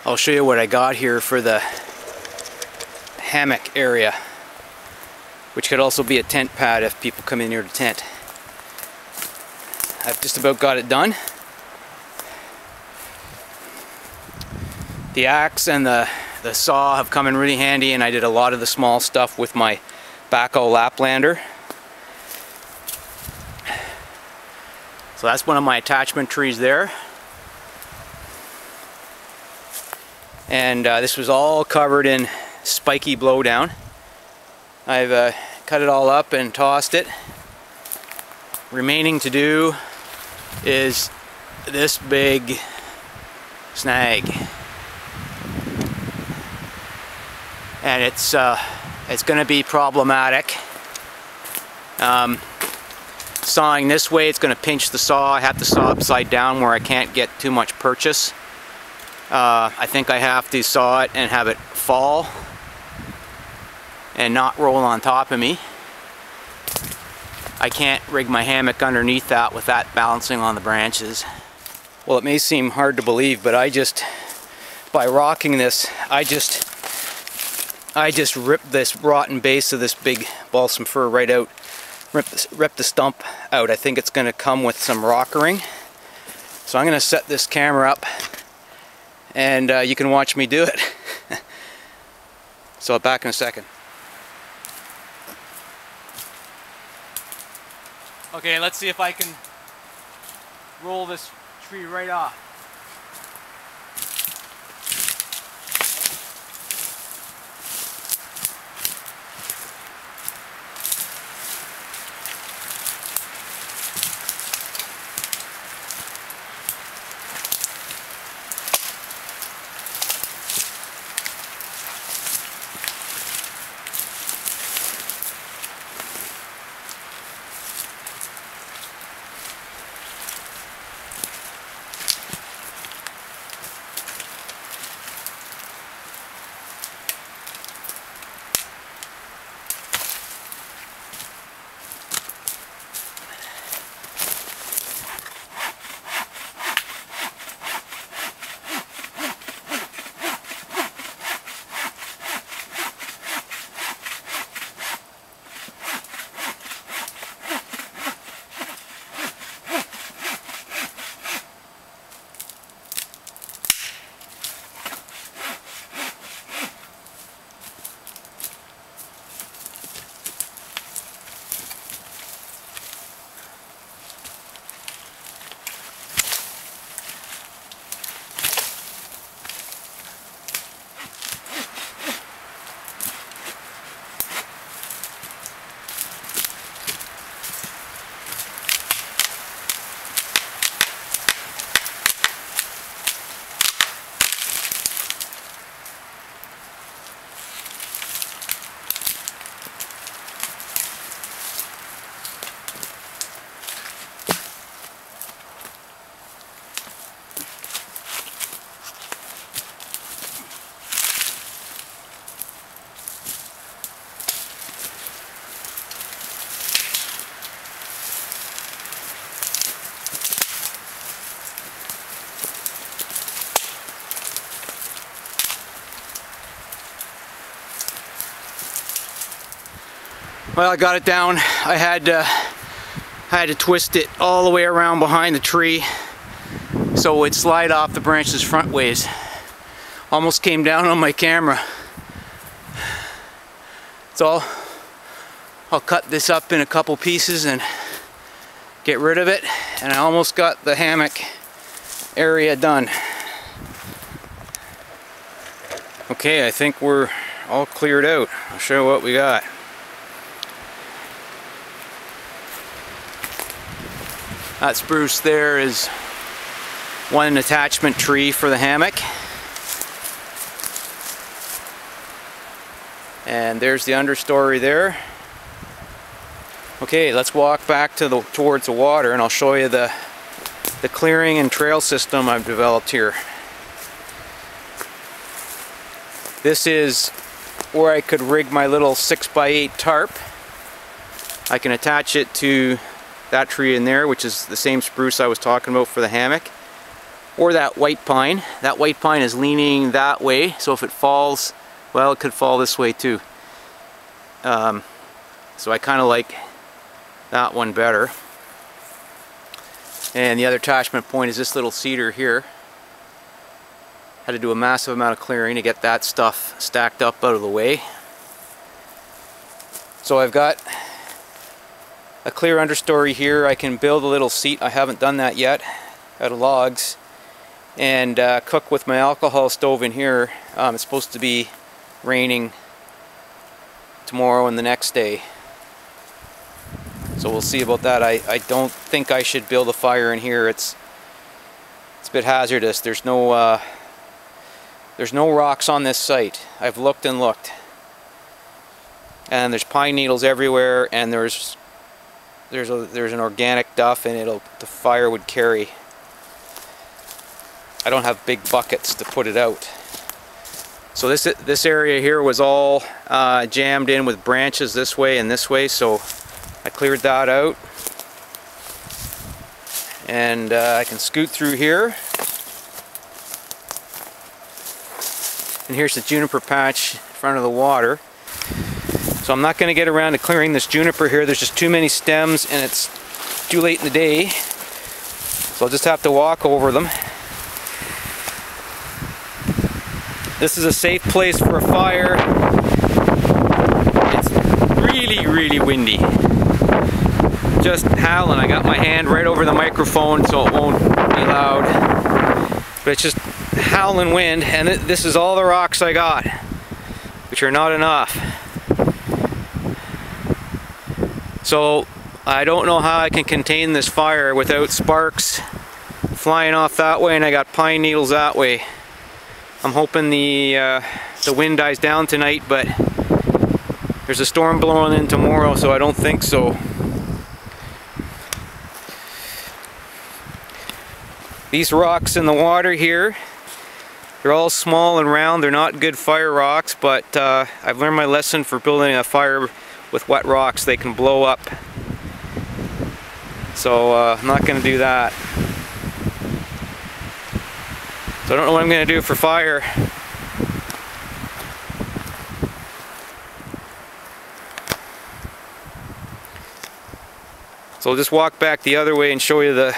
I'll show you what I got here for the hammock area, which could also be a tent pad if people come in here to tent. I've just about got it done. The axe and the saw have come in really handy, and I did a lot of the small stuff with my backhoe Laplander. So that's one of my attachment trees there. And this was all covered in spiky blowdown. I've cut it all up and tossed it. Remaining to do is this big snag. And it's going to be problematic. Sawing this way, it's going to pinch the saw. I have to saw upside down where I can't get too much purchase. I think I have to saw it and have it fall and not roll on top of me. I can't rig my hammock underneath that with that balancing on the branches. Well, it may seem hard to believe, but by rocking this, I just ripped this rotten base of this big balsam fir right out. Rip the stump out. I think it's going to come with some rockering. So I'm going to set this camera up and you can watch me do it. So I'll be back in a second. Okay, let's see if I can roll this tree right off. Well, I got it down. I had to twist it all the way around behind the tree so it would slide off the branches front ways. Almost came down on my camera. So I'll cut this up in a couple pieces and get rid of it, and I almost got the hammock area done. Okay, I think we're all cleared out. I'll show you what we got. That spruce there is one attachment tree for the hammock. And there's the understory there. Okay, let's walk back to towards the water, and I'll show you the clearing and trail system I've developed here. This is where I could rig my little 6x8 tarp. I can attach it to that tree in there, which is the same spruce I was talking about for the hammock. or that white pine. That white pine is leaning that way, so if it falls, well, it could fall this way too. So I kind of like that one better. And the other attachment point is this little cedar here. Had to do a massive amount of clearing to get that stuff stacked up out of the way. So I've got a clear understory here. I can build a little seat, I haven't done that yet, out of logs, and cook with my alcohol stove in here. It's supposed to be raining tomorrow and the next day, so we'll see about that. I don't think I should build a fire in here. It's a bit hazardous. There's no rocks on this site. I've looked and looked, and there's pine needles everywhere, and there's an organic duff, and the fire would carry. I don't have big buckets to put it out. So this area here was all jammed in with branches this way and this way, so I cleared that out, and I can scoot through here. And here's the juniper patch in front of the water. So I'm not going to get around to clearing this juniper here. There's just too many stems and it's too late in the day. So I'll just have to walk over them. This is a safe place for a fire. It's really, really windy. Just howling. I got my hand right over the microphone so it won't be loud. But it's just howling wind, and this is all the rocks I got, which are not enough. So I don't know how I can contain this fire without sparks flying off that way, and I got pine needles that way. I'm hoping the wind dies down tonight, but there's a storm blowing in tomorrow, so I don't think so. These rocks in the water here, they're all small and round. They're not good fire rocks, but I've learned my lesson for building a fire with wet rocks. They can blow up. So I'm not going to do that. So I don't know what I'm going to do for fire. So I'll just walk back the other way and show you the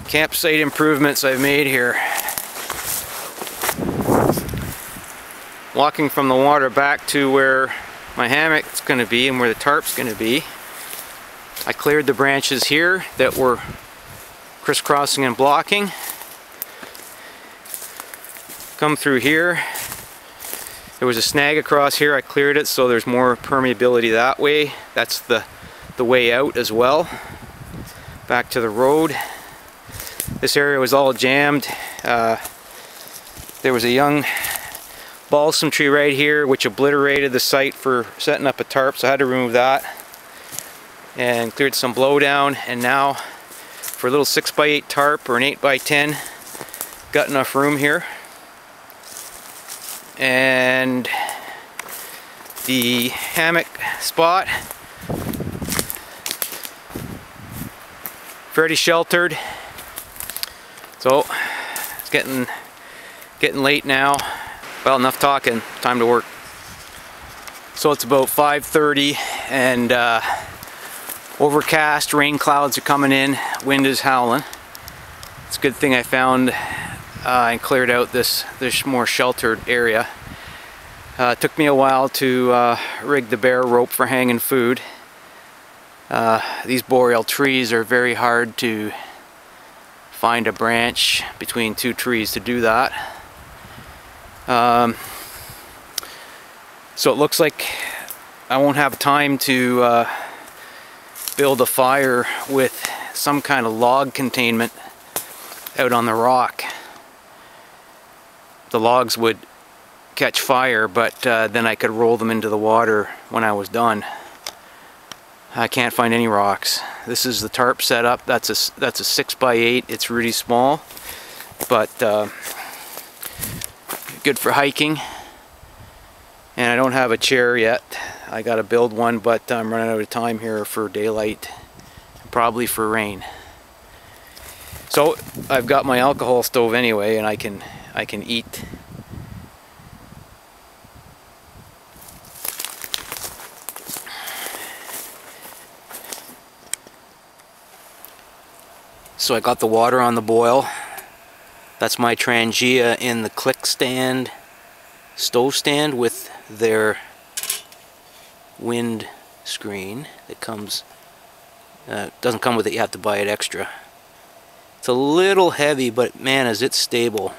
campsite improvements I've made here. Walking from the water back to where my hammock's going to be and where the tarp's going to be. I cleared the branches here that were crisscrossing and blocking. Come through here. There was a snag across here. I cleared it so there's more permeability that way. That's the way out as well. Back to the road. This area was all jammed. There was a young balsam tree right here which obliterated the site for setting up a tarp, so I had to remove that and cleared some blowdown. And now for a little 6x8 tarp or an 8x10, got enough room here. And the hammock spot, fairly sheltered. So it's getting late now. Well, enough talking, time to work. So it's about 5:30 and overcast, rain clouds are coming in, wind is howling. It's a good thing I found and cleared out this more sheltered area. It took me a while to rig the bear rope for hanging food. These boreal trees are very hard to find a branch between two trees to do that. So it looks like I won't have time to build a fire with some kind of log containment out on the rock. The logs would catch fire, but then I could roll them into the water when I was done. I can't find any rocks. This is the tarp setup. That's a 6x8. It's really small, but good for hiking. And I don't have a chair yet. I gotta build one, but I'm running out of time here for daylight, probably for rain. So I've got my alcohol stove anyway, and I can eat. So I got the water on the boil. That's my Trangia in the click stand, stove stand with their wind screen that comes, doesn't come with it, you have to buy it extra. It's a little heavy, but man, is it stable.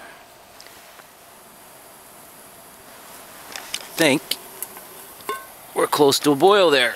I think we're close to a boil there.